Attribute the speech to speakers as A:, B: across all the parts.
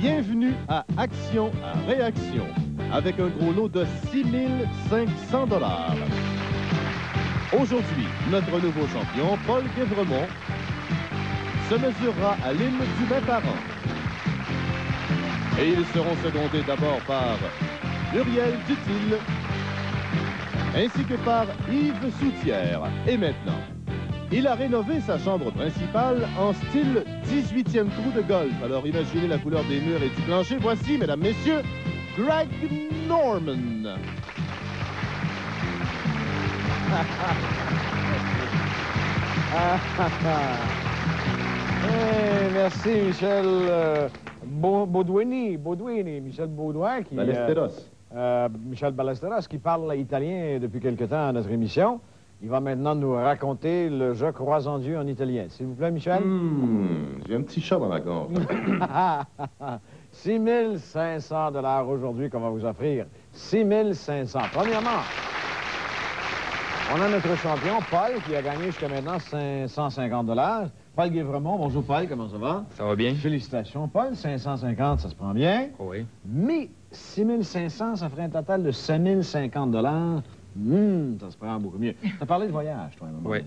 A: Bienvenue à Action à Réaction, avec un gros lot de 6 500 $. Aujourd'hui, notre nouveau champion, Paul Guévremont, se mesurera à l'hymne du même parent. Et ils seront secondés d'abord par Muriel Dutil, ainsi que par Yves Soutière. Et maintenant, il a rénové sa chambre principale en style 18e trou de golf. Alors imaginez la couleur des murs et du plancher. Voici, mesdames, messieurs, Greg Norman.
B: Hey, merci, Michel Baudouini, Michel Baudouin qui...
A: Ballesteros.
B: Michel Ballesteros, qui parle italien depuis quelque temps à notre émission. Il va maintenant nous raconter le Je crois en Dieu en italien. S'il vous plaît, Michel.
A: J'ai un petit chat dans la gorge.
B: 6 500 $ aujourd'hui qu'on va vous offrir. 6 500. Premièrement, on a notre champion, Paul, qui a gagné jusqu'à maintenant 550 $. Paul Guévremont. Bonjour, Paul. Comment ça va?
C: Ça va bien.
B: Félicitations, Paul. 550, ça se prend bien.
C: Oui.
B: Mais 6 500, ça ferait un total de 7 050 $. Ça se prend beaucoup mieux. Tu as parlé de voyage, toi, à un moment donné.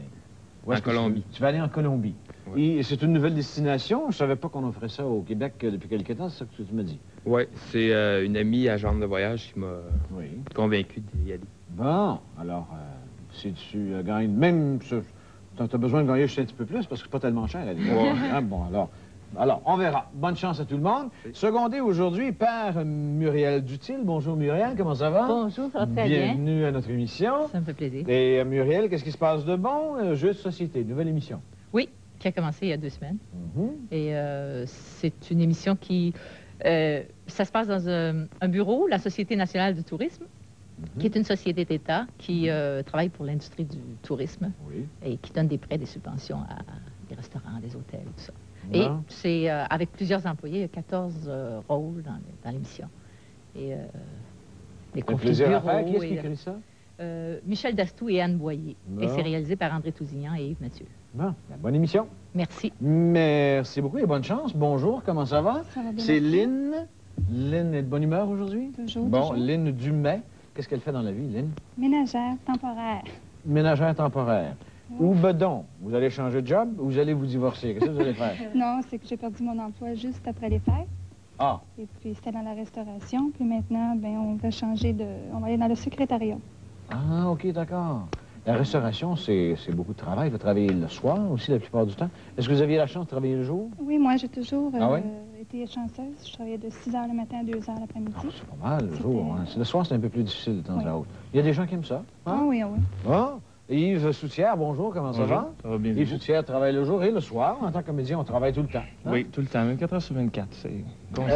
C: En Colombie.
B: Tu vas aller en Colombie.
C: Oui.
B: Et c'est une nouvelle destination. Je savais pas qu'on offrait ça au Québec depuis quelque temps. C'est ça que tu me dis.
C: Oui, c'est une amie agente de voyage qui m'a convaincu d'y aller.
B: Bon, alors, si tu gagnes, même, tu as besoin de gagner juste un petit peu plus parce que c'est pas tellement cher. Hein? Bon, alors, on verra. Bonne chance à tout le monde. Secondé aujourd'hui par Muriel Dutil. Bonjour Muriel, comment ça va?
D: Bonjour, ça va très bien.
B: Bienvenue à notre émission.
D: Ça me fait plaisir.
B: Et Muriel, qu'est-ce qui se passe de bon? Jeux de société, nouvelle émission.
D: Oui, qui a commencé il y a 2 semaines. Et c'est une émission qui... ça se passe dans un bureau, la Société nationale du tourisme, qui est une société d'État qui travaille pour l'industrie du tourisme et qui donne des prêts, des subventions à des restaurants, des hôtels, tout ça. Et c'est avec plusieurs employés, il y a 14 rôles dans l'émission. Et les conflits de bureau.
B: Qui est-ce qui écrit ça?
D: Michel Dastou et Anne Boyer. Et c'est réalisé par André Tousignan et Yves Mathieu.
B: Bon, bonne émission.
D: Merci.
B: Merci beaucoup et bonne chance. Bonjour, comment ça va?
E: Ça va bien.
B: C'est Lynn. Lynn est de bonne humeur aujourd'hui?
E: Toujours.
B: Bon,
E: toujours.
B: Lynn Dumais. Qu'est-ce qu'elle fait dans la vie, Lynn?
E: Ménagère temporaire.
B: Ménagère temporaire. Ou bedon. Vous allez changer de job ou vous allez vous divorcer? Qu'est-ce que vous allez faire?
E: Non, c'est que j'ai perdu mon emploi juste après les fêtes.
B: Ah.
E: Et puis c'était dans la restauration. Puis maintenant, ben, on va changer de... On va aller dans le secrétariat.
B: Ah, OK, d'accord. La restauration, c'est beaucoup de travail. Vous travaillez le soir aussi la plupart du temps. Est-ce que vous aviez la chance de travailler le jour?
E: Oui, moi, j'ai toujours
B: oui?
E: été chanceuse. Je travaillais de 6 h le matin à 2 h l'après-midi.
B: Ah, c'est pas mal, le jour. Hein. Le soir, c'est un peu plus difficile de temps à autre. Il y a des gens qui aiment ça. Hein?
E: Ah oui, oui.
B: Ah. Yves Soutière, bonjour, comment ça va?
C: Ça va bien.
B: Yves Soutière travaille le jour et le soir. En tant que comédien, on travaille tout le temps. Hein?
C: Oui, tout le temps, 24 heures sur 24. C'est constant.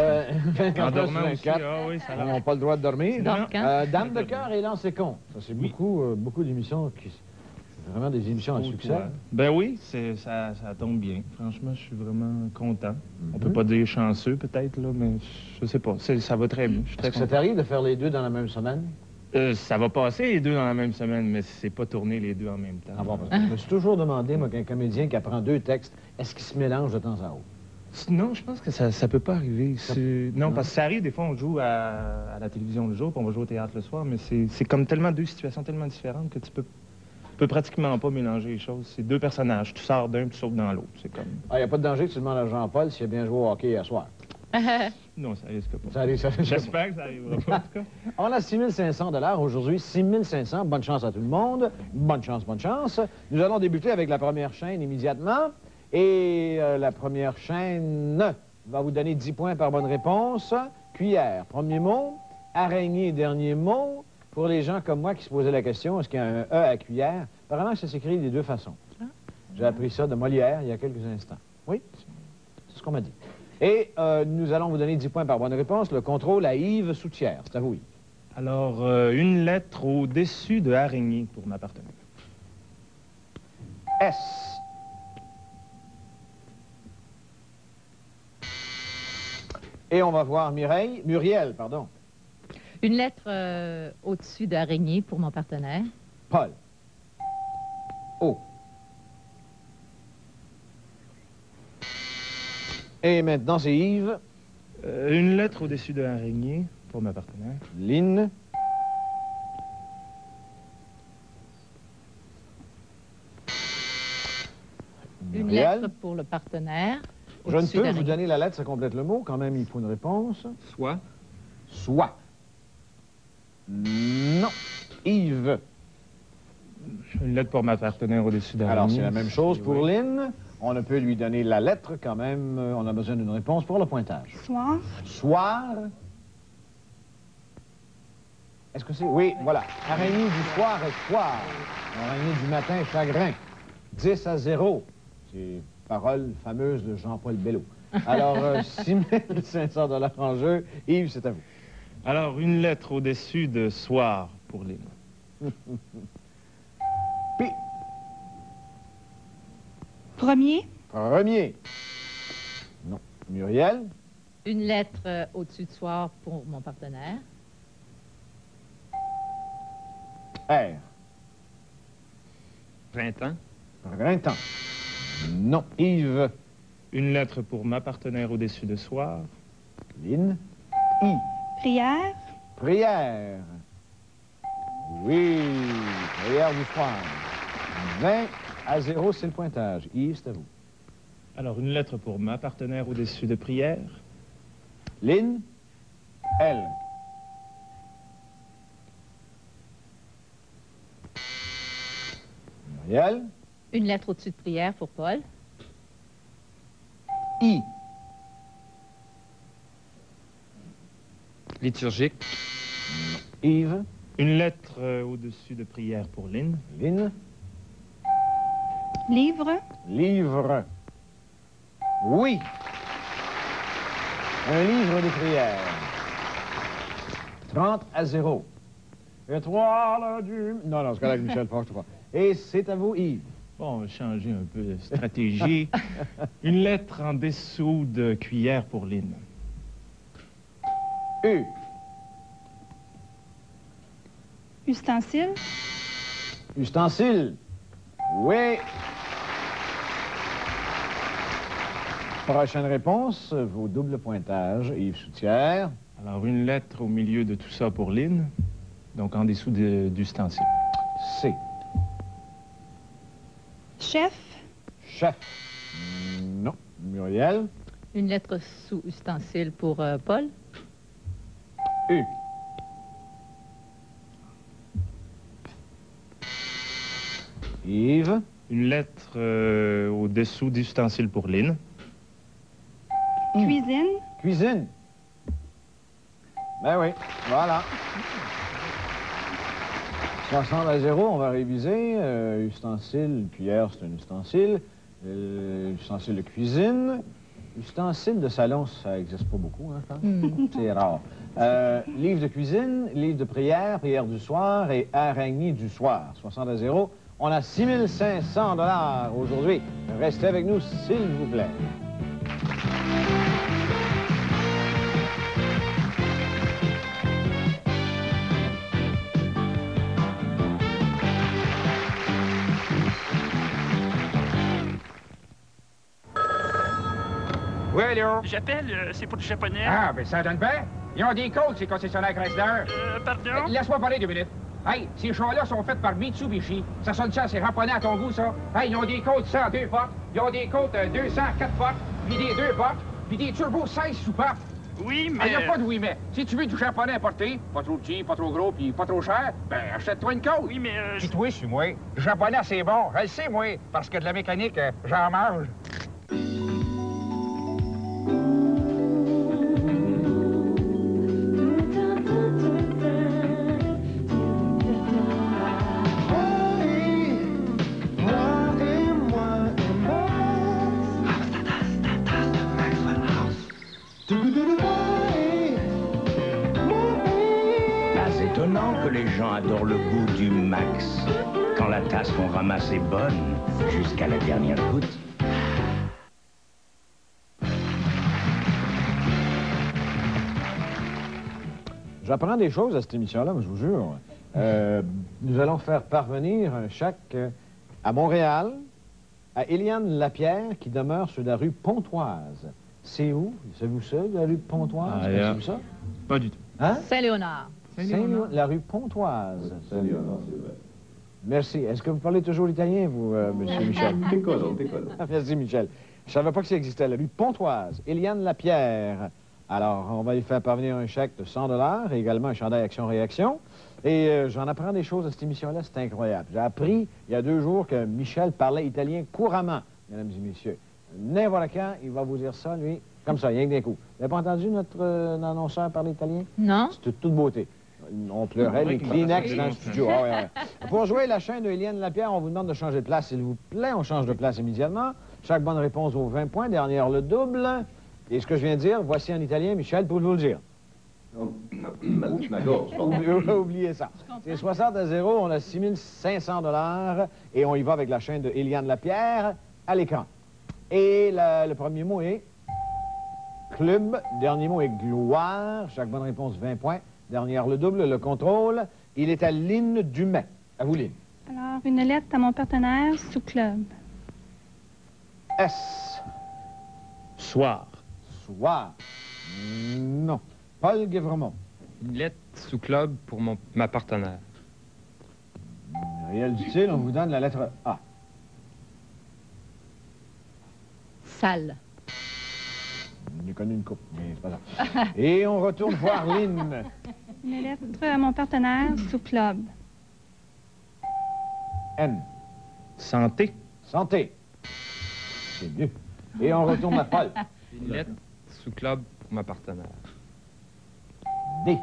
B: 24 heures sur 24.
C: Aussi, ah oui, ça
B: On n'a pas le droit de dormir. Dame de cœur et Lancé con. Ça, c'est beaucoup d'émissions qui... C'est vraiment des émissions à succès.
C: Ben oui, ça tombe bien. Franchement, je suis vraiment content. On peut pas dire chanceux, peut-être, là, mais je sais pas. Ça va très bien. Je suis très
B: Est-ce que ça
C: content.
B: t'arrive de faire les deux dans la même semaine?
C: Ça va passer les deux dans la même semaine, mais c'est pas tourner les deux en même temps.
B: Ah bon, parce que je me suis toujours demandé, moi, qu'un comédien qui apprend 2 textes, est-ce qu'il se mélange de temps à autre?
C: Non, je pense que ça peut pas arriver. Non, parce que ça arrive, des fois, on joue à la télévision le jour, puis on va jouer au théâtre le soir, mais c'est comme tellement 2 situations tellement différentes que tu peux pratiquement pas mélanger les choses. C'est 2 personnages. Tu sors d'un, puis tu sautes dans l'autre. C'est comme...
B: Ah, il n'y a pas de danger que tu demandes à Jean-Paul s'il a bien joué au hockey hier soir.
C: Non, ça risque pas.
B: Ça arrive,
C: J'espère que ça arrivera pas, en tout cas.
B: On a 6 500 $ aujourd'hui, 6 500. Bonne chance à tout le monde. Bonne chance, bonne chance. Nous allons débuter avec la première chaîne immédiatement. Et la première chaîne va vous donner 10 points par bonne réponse. Cuillère, premier mot. Araignée, dernier mot. Pour les gens comme moi qui se posaient la question, est-ce qu'il y a un E à cuillère? Apparemment, ça s'écrit des 2 façons. J'ai appris ça de Molière il y a quelques instants. Oui, c'est ce qu'on m'a dit. Et nous allons vous donner 10 points par bonne réponse. Le contrôle à Yves Soutière. C'est à vous, Yves.
C: Alors, une lettre au-dessus de araignée pour ma partenaire.
B: S. Et on va voir Muriel, pardon.
D: Une lettre au-dessus d'araignée pour mon partenaire.
B: Paul. O. Et maintenant, c'est Yves.
C: Une lettre au-dessus de araignée pour ma partenaire.
B: Lynn.
D: Une
B: Muriel.
D: lettre pour le partenaire.
B: Je ne
D: au-dessus
B: peux vous
D: d'araignée.
B: donner la lettre, ça complète le mot. Quand même, il faut une réponse.
C: Soit.
B: Soit. Non. Yves.
C: Une lettre pour ma partenaire au-dessus d'araignée.
B: Alors, c'est la même chose pour
C: Oui.
B: Lynn. On ne peut lui donner la lettre quand même. On a besoin d'une réponse pour le pointage.
E: Soir.
B: Soir. Est-ce que c'est... Oui, voilà. Araignée du soir est soir. Araignée du matin, chagrin. 10-0. C'est parole fameuse de Jean-Paul Bello. Alors, 6 500 $ en jeu. Yves, c'est à vous.
C: Alors, une lettre au-dessus de soir pour Lynn.
B: Puis,
E: Premier.
B: premier. Non. Muriel.
D: Une lettre au-dessus de soir pour mon partenaire.
B: R.
C: Printemps.
B: Printemps. Non. Yves.
C: Une lettre pour ma partenaire au-dessus de soir.
B: Lynn. I.
E: Prière.
B: Prière. Oui. Prière du soir. 20-0, c'est le pointage. Yves, c'est à vous.
C: Alors, une lettre pour ma partenaire au-dessus de prière.
B: Lynn. L. Muriel.
D: Une lettre au-dessus de prière pour Paul.
B: I.
C: Liturgique.
B: Yves.
C: Une lettre au-dessus de prière pour Lynn.
B: Lynn.
E: Livre.
B: Livre. Oui. Un livre de prière. 30-0. Étoile du... Non, c'est correct, Michel, fâche-toi. Et c'est à vous, Yves.
C: Bon, on va changer un peu de stratégie. Une lettre en dessous de cuillère pour Lynn.
B: U.
E: Ustensile.
B: Ustensile. Oui. Prochaine réponse, vos doubles pointages. Yves Soutière.
C: Alors, une lettre au milieu de tout ça pour Lynn. Donc, en dessous d'ustensile.
B: C.
E: Chef.
B: Chef. Non. Muriel.
D: Une lettre sous ustensile pour Paul.
B: U. Yves.
C: Une lettre au-dessous d'ustensile pour Lynn.
E: Cuisine.
B: Cuisine. Ben oui, voilà. 60-0, on va réviser. Ustensile, cuillère, c'est un ustensile. Ustensile de cuisine. Ustensile de salon, ça n'existe pas beaucoup, hein, je pense. C'est rare. Livre de cuisine, livre de prière, prière du soir et araignée du soir. 60-0. On a 6 500 $ aujourd'hui. Restez avec nous, s'il vous plaît.
F: Oui, allô?
G: J'appelle, c'est pour le japonais.
F: Ah, ben ça donne bien. Ils ont des codes, ces concessionnaires Chrysler.
G: Pardon?
F: Laisse-moi parler 2 minutes. Hey, ces chars-là sont faits par Mitsubishi. Ça sonne ça, c'est japonais à ton goût, ça. Hey, ils ont des codes 102 portes, ils ont des codes 204 portes, puis des 2 portes, puis des turbos 16 soupapes.
G: Oui,
F: Il
G: mais...
F: n'y a pas de oui, mais. Si tu veux du japonais importé, pas trop petit, pas trop gros, puis pas trop cher, ben achète-toi une côte.
G: Oui, mais...
F: Puis toi, suis-moi. Le japonais, c'est bon. Je le sais, moi, parce que de la mécanique, j'en mange.
H: Pas étonnant que les gens adorent le goût du max. Quand la tasse qu'on ramasse est bonne, jusqu'à la dernière goutte.
B: J'apprends des choses à cette émission-là, je vous jure. Nous allons faire parvenir un chèque à Montréal, à Éliane Lapierre, qui demeure sur la rue Pontoise. C'est où? Savez-vous ça, la rue Pontoise?
C: Ah,
B: Savez-vous ça?
C: Pas du tout.
B: Hein?
D: Saint-Léonard.
B: La rue Pontoise. Merci. Est-ce que vous parlez toujours l'italien, vous, monsieur Michel?
A: Piccolo.
B: Merci, Michel. Je savais pas que ça existait, la rue Pontoise. Eliane Lapierre. Alors, on va lui faire parvenir un chèque de 100 $, et également un chandail Action-Réaction. Et j'en apprends des choses à cette émission-là, c'est incroyable. J'ai appris, il y a 2 jours, que Michel parlait italien couramment, mesdames et messieurs. N'importe quand, il va vous dire ça, lui, comme ça, rien que d'un coup. Vous n'avez pas entendu notre annonceur parler italien?
D: Non.
B: C'était toute beauté. On pleurait, les Kleenex dans le studio. Ah, ouais. Pour jouer la chaîne de Eliane Lapierre, on vous demande de changer de place, s'il vous plaît. On change de place immédiatement. Chaque bonne réponse vaut 20 points. Dernière, le double. Et ce que je viin de dire, voici en italien, Michel, pour vous le dire. Oubliez ça. C'est 60-0, on a 6 500 $, et on y va avec la chaîne de Eliane Lapierre à l'écran. Et le premier mot est club, dernier mot est gloire. Chaque bonne réponse, 20 points. Dernière, le double, le contrôle. Il est à Lynn Dumais. À vous, Lynn.
E: Alors, une lettre à mon partenaire sous club.
B: S.
C: Soir.
B: Soir. Non. Paul Guévremont.
I: Une lettre sous club pour ma partenaire.
B: Réel Dutil, on vous donne la lettre A.
D: Salle.
B: J'ai connu une coupe, mais c'est pas ça. Et on retourne voir Lynn.
E: Une lettre à mon partenaire sous club.
B: N.
C: Santé.
B: Santé. C'est mieux. Et on retourne à Paul.
I: Une lettre sous club pour ma partenaire.
B: D.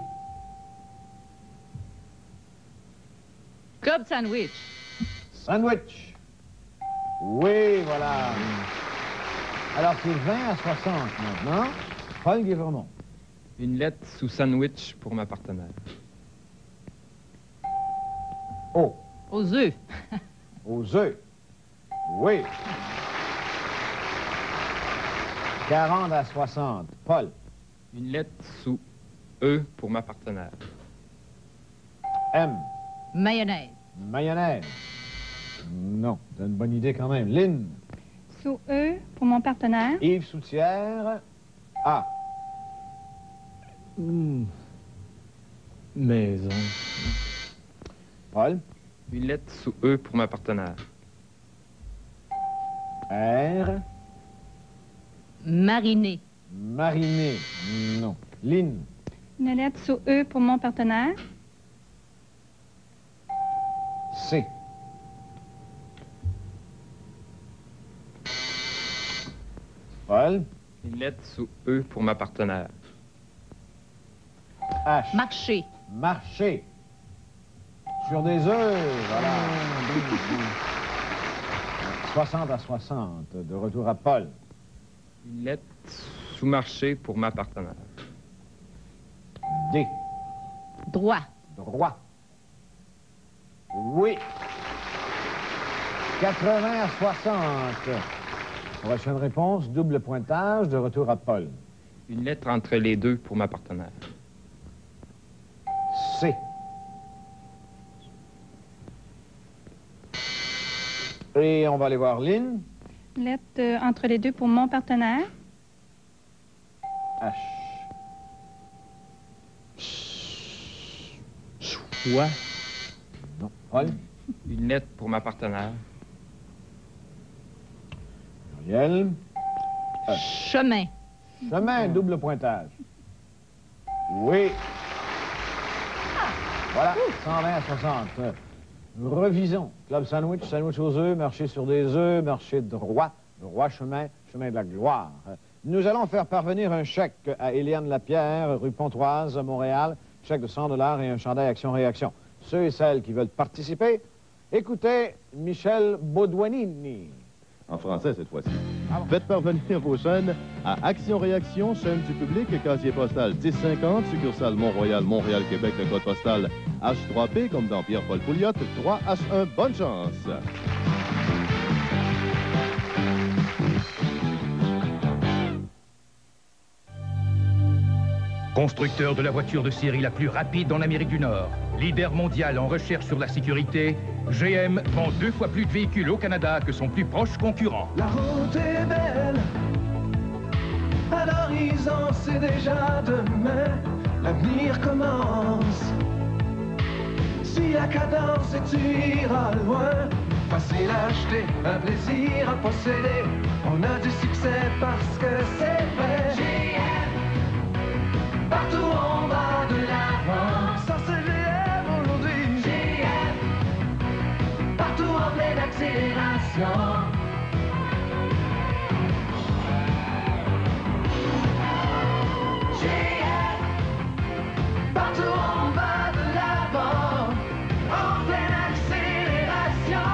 D: Club sandwich.
B: Sandwich. Oui, voilà. Alors, c'est 20 à 60 maintenant. Paul Guévremont.
I: Une lettre sous sandwich pour ma partenaire.
B: O.
D: Aux œufs.
B: Aux œufs. Oui. 40 à 60. Paul.
I: Une lettre sous E pour ma partenaire.
B: M.
D: Mayonnaise.
B: Mayonnaise. Non, c'est une bonne idée quand même. Lynn.
E: Sous E pour mon partenaire.
B: Yves Soutière. A.
C: Maison.
B: Paul.
I: Une lettre sous E pour ma partenaire.
B: R.
D: Mariné.
B: Mariné. Non. Lynn.
E: Une lettre sous E pour mon partenaire.
B: C. Paul.
I: Une lettre sous E pour ma partenaire.
B: H.
D: Marché.
B: Marché. Sur des œufs. Voilà. 60 à 60. De retour à Paul.
I: Une lettre sous marché pour ma partenaire.
B: D.
D: Droit.
B: Droit. Oui. 80 à 60. Prochaine réponse, double pointage, de retour à Paul.
I: Une lettre entre les deux pour ma partenaire.
B: C. Et on va aller voir Lynn.
E: Une lettre entre les deux pour mon partenaire.
B: H.
C: Choix.
B: Non. Paul.
I: Une lettre pour ma partenaire.
B: Muriel.
D: Chemin.
B: Chemin, double pointage. Oui. Voilà, 120 à 60. Revisons. Club sandwich, sandwich aux œufs, marché sur des œufs, marché droit, droit chemin, chemin de la gloire. Nous allons faire parvenir un chèque à Eliane Lapierre, rue Pontoise, à Montréal. Chèque de 100 $ et un chandail Action-Réaction. Ceux et celles qui veulent participer, écoutez Michel Baudouinini.
A: En français cette fois-ci. Faites parvenir vos chaînes à Action-Réaction, chaîne du public, casier postal 1050, succursale Mont-Royal, Montréal, Québec, le code postal H3P, comme dans Pierre-Paul Pouliot, 3H1. Bonne chance!
J: Constructeur de la voiture de série la plus rapide en Amérique du Nord, leader mondial en recherche sur la sécurité, GM vend 2 fois plus de véhicules au Canada que son plus proche concurrent.
K: La route est belle, c'est déjà demain, l'avenir commence. Si la cadence et tu iras loin, facile à acheter, un plaisir à posséder. On a du succès parce que c'est vrai. GM, partout on va de l'avant. Ça c'est GM aujourd'hui. GM, partout en pleine accélération. GM, partout on va de l'avant. En pleine accélération.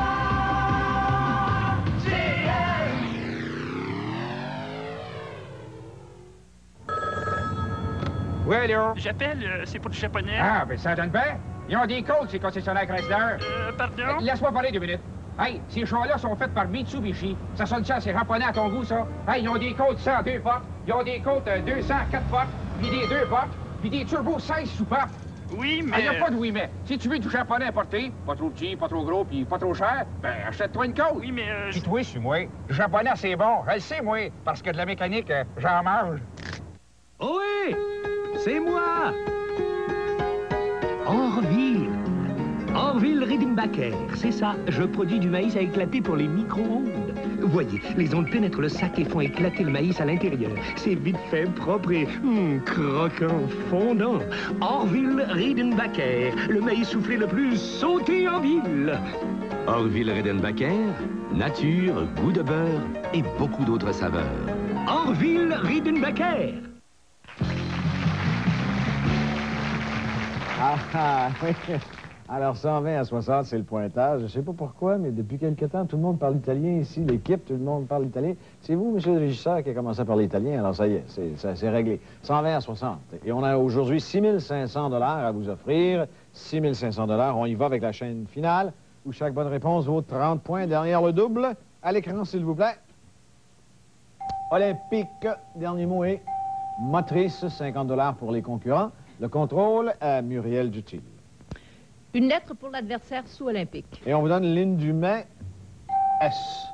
F: Oui, allô?
G: J'appelle, c'est pour du japonais.
F: Ah, ben ça donne bien. Ils ont des codes, ces concessionnaires Chrysler.
G: Pardon?
F: Laisse-moi parler 2 minutes. Hey, ces chars-là sont faits par Mitsubishi. Ça sonne ça, c'est japonais à ton goût, ça. Hey, ils ont des codes 100 2 portes. Ils ont des codes 200 4 portes. Puis des 2 portes. Puis des turbos 16 soupapes.
G: Oui, mais...
F: Il n'y a pas de oui, mais. Si tu veux du japonais importé, pas trop petit, pas trop gros, puis pas trop cher, ben achète-toi une côte.
G: Oui, mais...
F: Puis toi, suis-moi. Le japonais, c'est bon. Je le sais, moi. Parce que de la mécanique, j'en mange.
L: Oui, c'est moi. Orville. Orville Riedenbacher, c'est ça. Je produis du maïs à éclater pour les micro-ondes. Voyez, les ondes pénètrent le sac et font éclater le maïs à l'intérieur. C'est vite fait, propre et croquant, fondant. Orville Riedenbacher, le maïs soufflé le plus sauté en ville.
M: Orville Riedenbacher, nature, goût de beurre et beaucoup d'autres saveurs.
L: Orville Riedenbacher.
B: Ah, oui. Alors, 120 à 60, c'est le pointage. Je ne sais pas pourquoi, mais depuis quelque temps, tout le monde parle italien ici. L'équipe, tout le monde parle italien. C'est vous, monsieur le régisseur, qui a commencé à parler italien. Alors, ça y est, c'est réglé. 120 à 60. Et on a aujourd'hui 6 500 $ à vous offrir. 6 500 $. On y va avec la chaîne finale, où chaque bonne réponse vaut 30 points derrière le double. À l'écran, s'il vous plaît. Olympique, dernier mot est motrice, 50 $ pour les concurrents. Le contrôle à Muriel Dutil.
D: Une lettre pour l'adversaire sous olympique.
B: Et on vous donne Lynn Dumais, S.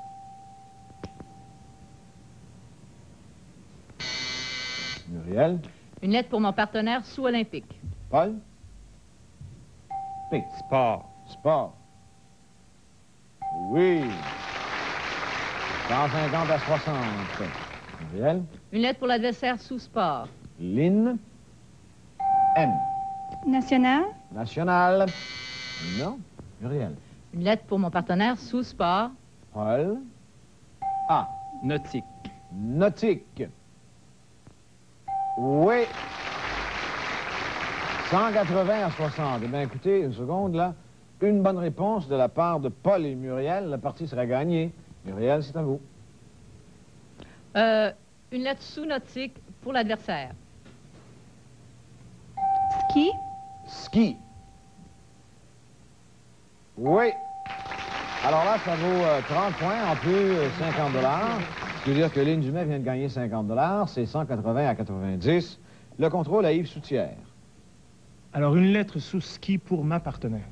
B: Muriel.
D: Une lettre pour mon partenaire sous olympique.
B: Paul. P.
C: Sport.
B: Sport. Oui. 150 à 60. Muriel.
D: Une lettre pour l'adversaire sous sport.
B: Lynn. N.
E: National.
B: National. Non. Muriel.
D: Une lettre pour mon partenaire sous sport.
B: Paul. A.
I: Nautique.
B: Nautique. Oui. 180 à 60. Eh bien, écoutez, une seconde, là. Une bonne réponse de la part de Paul et Muriel. La partie sera gagnée. Muriel, c'est à vous.
D: Une lettre sous nautique pour l'adversaire.
E: Ski.
B: Ski. Oui. Alors là, ça vaut 30 points, en plus 50 $. Ce qui veut dire que Lynn Dumais vient de gagner 50 $. C'est 180 à 90. Le contrôle à Yves Soutière.
C: Alors, une lettre sous ski pour ma partenaire.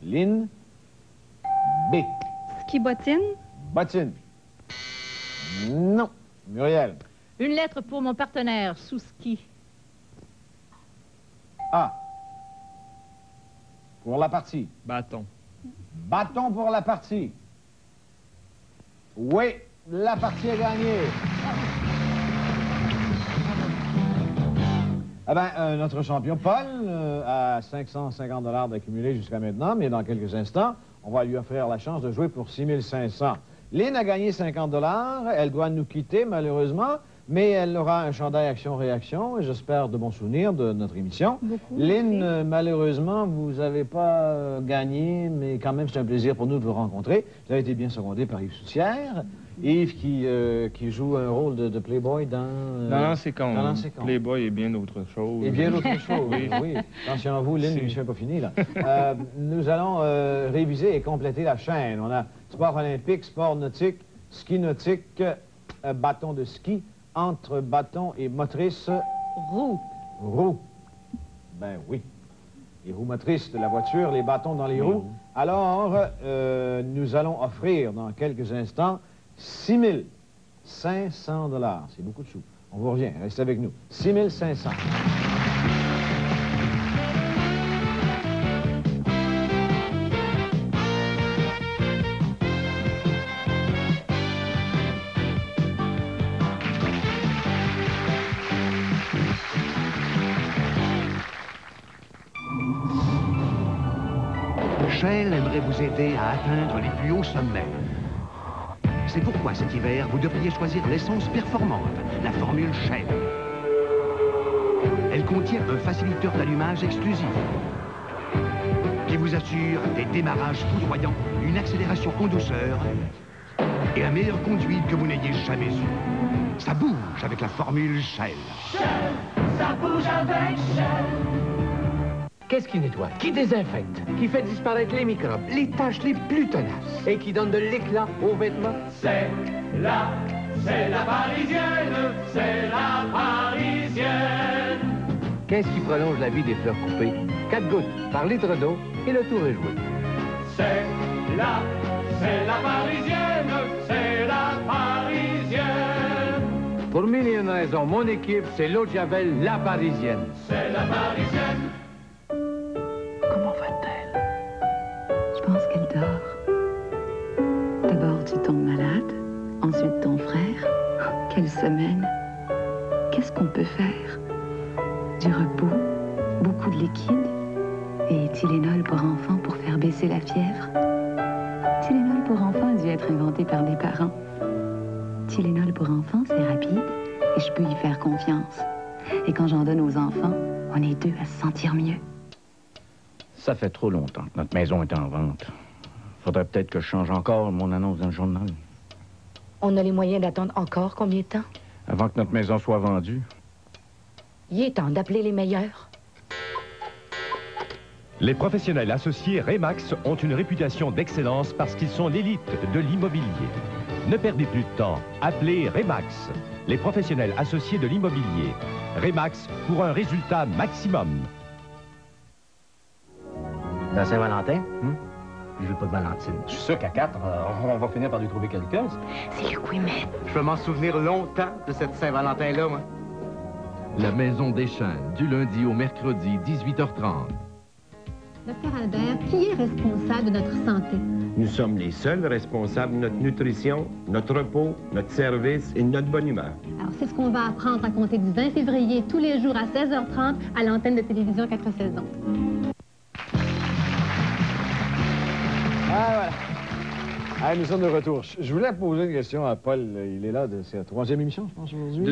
B: Lynn. B.
E: Ski bottine.
B: Bottine. Non. Muriel.
D: Une lettre pour mon partenaire sous ski.
B: A. Pour la partie.
I: Bâton.
B: Bâton pour la partie. Oui, la partie est gagnée. Eh bien, notre champion, Paul, a 550 $ d'accumulé jusqu'à maintenant, mais dans quelques instants, on va lui offrir la chance de jouer pour 6 500. Lynn a gagné 50 $. Elle doit nous quitter, malheureusement, mais elle aura un chandail action-réaction, et j'espère de bons souvenirs de notre émission.
E: Beaucoup,
B: Lynn, malheureusement, vous n'avez pas gagné, mais quand même, c'est un plaisir pour nous de vous rencontrer. Vous avez été bien secondé par Yves Soutière. Yves qui joue un rôle de Playboy dans...
C: Non, c'est con.
B: Dans Lancé con.
C: Playboy est bien autre chose.
B: Et bien autre chose, oui. Attention à vous, Lynn, l'émission n'est pas finie, là. Nous allons réviser et compléter la chaîne. On a sport olympique, sport nautique, ski nautique, bâton de ski, entre bâton et motrice.
D: Roue.
B: Roue. Ben oui. Les roues motrices de la voiture, les bâtons dans les roues. Alors, nous allons offrir dans quelques instants 6 500 $. C'est beaucoup de sous. On vous revient. Restez avec nous. 6 500.
L: Shell aimerait vous aider à atteindre les plus hauts sommets. C'est pourquoi cet hiver, vous devriez choisir l'essence performante, la formule Shell. Elle contient un facilitateur d'allumage exclusif qui vous assure des démarrages foudroyants, une accélération en douceur et la meilleure conduite que vous n'ayez jamais eue. Ça bouge avec la formule Shell.
N: Shell, ça bouge avec Shell.
O: Qu'est-ce qui nettoie, qui désinfecte, qui fait disparaître les microbes, les taches les plus tenaces et qui donne de l'éclat aux vêtements?
N: C'est la Parisienne, c'est la Parisienne.
O: Qu'est-ce qui prolonge la vie des fleurs coupées? 4 gouttes par litre d'eau et le tour est joué.
N: C'est la Parisienne, c'est la Parisienne.
O: Pour mille et une raisons, mon équipe, c'est l'eau de Javel, la Parisienne.
N: C'est la Parisienne.
P: Comment va-t-elle? Je pense qu'elle dort. D'abord, tu tombes malade. Ensuite, ton frère. Oh, quelle semaine. Qu'est-ce qu'on peut faire? Du repos, beaucoup de liquide et Tylenol pour enfants pour faire baisser la fièvre. Tylenol pour enfants a dû être inventé par des parents. Tylenol pour enfants, c'est rapide et je peux y faire confiance. Et quand j'en donne aux enfants, on est deux à se sentir mieux.
H: Ça fait trop longtemps que notre maison est en vente. Faudrait peut-être que je change encore mon annonce dans le journal.
Q: On a les moyens d'attendre encore combien de temps?
H: Avant que notre maison soit vendue.
Q: Il est temps d'appeler les meilleurs.
R: Les professionnels associés Remax ont une réputation d'excellence parce qu'ils sont l'élite de l'immobilier. Ne perdez plus de temps. Appelez Remax, les professionnels associés de l'immobilier. Remax pour un résultat maximum.
S: C'est Saint-Valentin? Je veux pas de Valentine. Je suis sûr qu'à 4, on va finir par lui trouver quelqu'un.
Q: C'est Luc Ouimet.
S: Je vais m'en souvenir longtemps de cette Saint-Valentin-là, moi.
M: La Maison des Chênes, du lundi au mercredi, 18h30.
T: Docteur Albert, qui est responsable de notre santé?
U: Nous sommes les seuls responsables de notre nutrition, notre repos, notre service et notre bonne humeur.
T: Alors, c'est ce qu'on va apprendre à compter du 20 février, tous les jours à 16h30, à l'antenne de télévision 4 saisons.
B: Ah, voilà. Ah, nous sommes de retour. Je voulais poser une question à Paul. Il est là, c'est la 3e émission, je pense, aujourd'hui?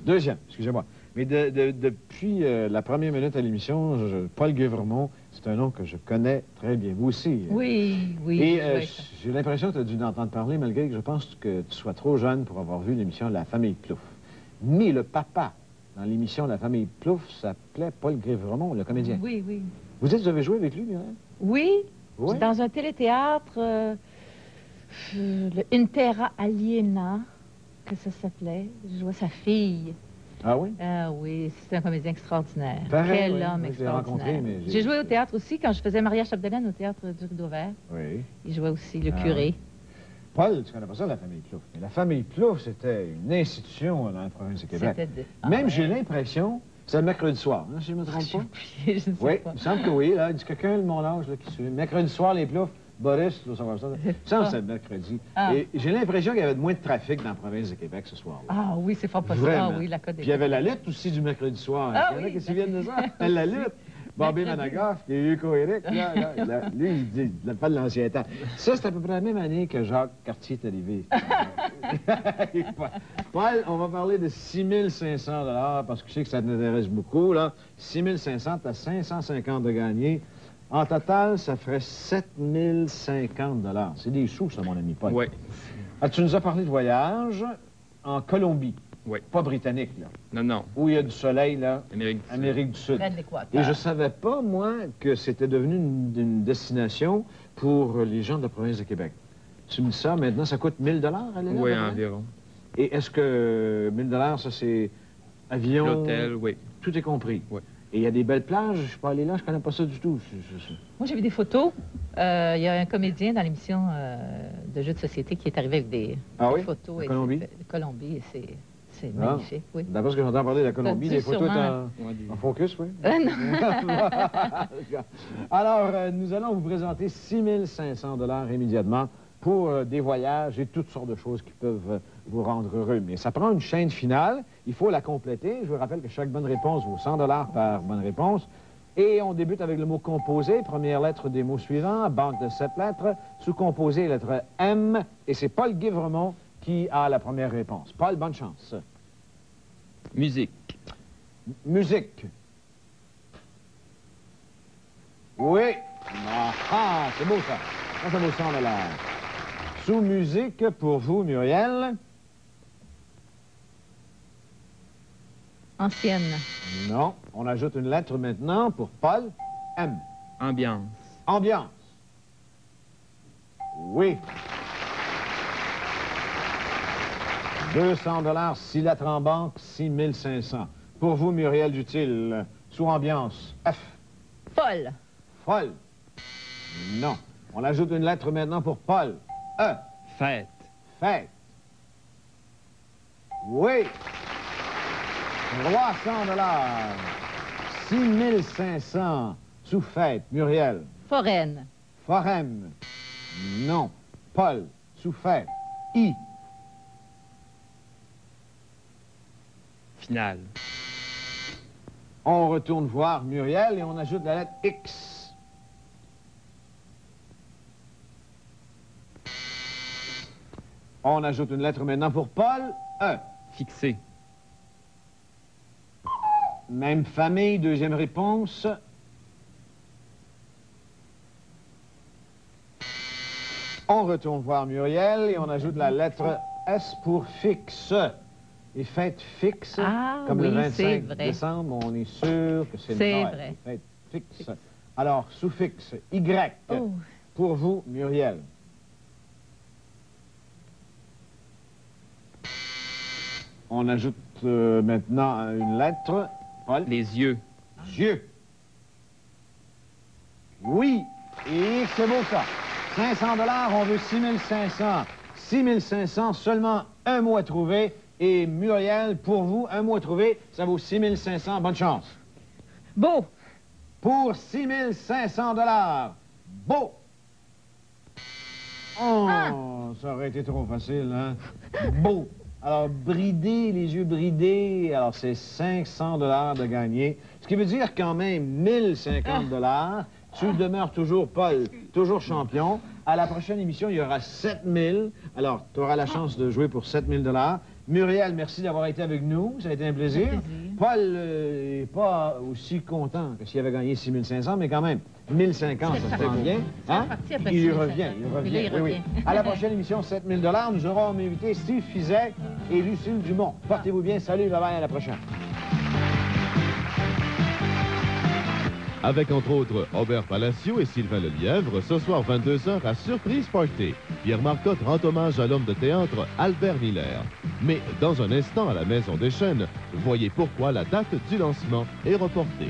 B: Deuxième, excusez-moi. Mais depuis la première minute à l'émission, Paul Guévremont, c'est un nom que je connais très bien. Vous aussi.
D: Oui, oui.
B: Et j'ai l'impression que tu as dû en entendre parler, malgré que je pense que tu sois trop jeune pour avoir vu l'émission La Famille Plouffe. Mais le papa dans l'émission La Famille Plouffe s'appelait Paul Guévremont, le comédien.
D: Oui, oui.
B: Vous avez joué avec lui, Mireille?
D: Oui.
B: Ouais.
D: Dans un téléthéâtre, le Intera Aliena, que ça s'appelait. Je jouais sa fille.
B: Ah oui?
D: Ah oui, c'est un comédien extraordinaire.
B: Pareil,
D: Quel
B: oui,
D: homme
B: moi,
D: extraordinaire.
B: Mais
D: j'ai joué au théâtre aussi quand je faisais Maria Chapdelaine au théâtre du Rideau Vert.
B: Oui.
D: Il jouait aussi le curé.
B: Paul, tu connais pas ça, la famille Plouffe. Mais la famille Plouffe, c'était une institution dans la province du Québec. Même, j'ai l'impression, c'est le mercredi soir, hein, si je ne me trompe pas.
D: Je ne sais
B: oui,
D: pas.
B: il me semble que oui. Là, il dit quelqu'un de mon âge là, qui suit. Mercredi soir, les Plouffe, Boris, il doit savoir ça. Il me semble que c'est le mercredi.
D: Ah.
B: Et j'ai l'impression qu'il y avait moins de trafic dans la province du Québec ce soir-là.
D: Ah oui, c'est fort possible.
B: Vraiment.
D: Ah oui, la Côte des
B: Puis il y avait la lutte aussi du mercredi soir.
D: Ah,
B: il y en a
D: oui.
B: qui se souviennent de ça. La lutte. Bobby Managoff, qui est Hugo Eric, lui, il dit pas de l'ancien temps. Ça, c'est à peu près la même année que Jacques Cartier est arrivé. Paul, on va parler de 6 500 $ parce que je sais que ça t'intéresse beaucoup, là. 6 500, t'as 550 de gagner. En total, ça ferait 7 050 $. C'est des sous, ça, mon ami Paul.
I: Oui.
B: Ah, tu nous as parlé de voyage en Colombie.
I: Oui.
B: Pas britannique, là.
I: Non, non.
B: Où il y a du soleil, là.
I: Amérique du Sud.
B: Près de l'Équateur. Et je savais pas, moi, que c'était devenu une destination pour les gens de la province de Québec. Tu me dis ça, maintenant, ça coûte 1 000 $, aller là?
I: Oui, environ.
B: Et est-ce que 1 000 $, ça, c'est avion?
I: L'hôtel, oui.
B: Tout est compris?
I: Oui.
B: Et il y a des belles plages, je suis pas allé là, je connais pas ça du tout.
D: Moi, j'ai vu des photos. Il y a un comédien dans l'émission de jeux de société qui est arrivé avec des
B: Ah oui?
D: photos.
B: De Colombie?
D: De Colombie, et c'est C'est magnifique, oui.
B: D'après ce que j'entends parler de la Colombie, des photos en focus, oui?
D: Non.
B: Alors, nous allons vous présenter 6 500 $ immédiatement pour des voyages et toutes sortes de choses qui peuvent vous rendre heureux. Mais ça prend une chaîne finale. Il faut la compléter. Je vous rappelle que chaque bonne réponse vaut 100 $ par bonne réponse. Et on débute avec le mot composé. Première lettre des mots suivants. Banque de 7 lettres. Sous-composé, lettre M. Et c'est Paul Guivremont qui a la première réponse. Paul, bonne chance.
I: Musique.
B: Musique. Oui. Ah, c'est beau ça. Ça vaut 100 $. Sous musique, pour vous, Muriel.
D: Ancienne.
B: Non. On ajoute une lettre maintenant pour Paul. M.
I: Ambiance.
B: Ambiance. Oui. 200 $, 6 lettres en banque, 6 500. Pour vous, Muriel Dutil, sous ambiance, F.
D: Folle.
B: Folle. Non. On ajoute une lettre maintenant pour Paul. E.
I: Fête.
B: Fête. Oui. 300 $. 6 500. Sous fête. Muriel.
D: Foraine.
B: Foraine. Non. Paul. Sous fête. I.
I: Finale.
B: On retourne voir Muriel et on ajoute la lettre X. On ajoute une lettre maintenant pour Paul. E.
I: Fixé.
B: Même famille, deuxième réponse. On retourne voir Muriel et on ajoute la lettre S pour fixe. Et fête fixe, comme le 25 décembre, on est sûr que c'est Noël.
D: Vrai.
B: Fête fixe. Alors, sous-fixe, Y.
D: Oh.
B: Pour vous, Muriel. On ajoute maintenant une lettre. Paul.
I: Les yeux.
B: Yeux. Oui. Et c'est beau ça. 500 $, on veut 6 500. 6 500, seulement un mot à trouver. Et Muriel, pour vous, un mot à trouver, ça vaut 6 500. Bonne chance.
D: Beau.
B: Pour 6 500 $. Beau. Oh, ça aurait été trop facile, hein? Beau. Alors, bridé, les yeux bridés, alors c'est 500 $ de gagner. Ce qui veut dire quand même 1050 $. Tu demeures toujours, Paul, toujours champion. À la prochaine émission, il y aura 7000. Alors, tu auras la chance de jouer pour 7000 $. Muriel, merci d'avoir été avec nous. Ça a été un plaisir. Paul n'est pas aussi content que s'il avait gagné 6 500, mais quand même, 1050, ça se fait bien. Hein? Il revient. Oui, oui. À la prochaine émission, 7000 $. Nous aurons invité Steve Fizet et Lucille Dumont. Portez-vous bien. Salut, bye-bye, à la prochaine.
A: Avec entre autres Robert Palacio et Sylvain Lelièvre, ce soir 22h à Surprise Party. Pierre Marcotte rend hommage à l'homme de théâtre Albert Miller. Mais dans un instant à la Maison des Chênes, voyez pourquoi la date du lancement est reportée.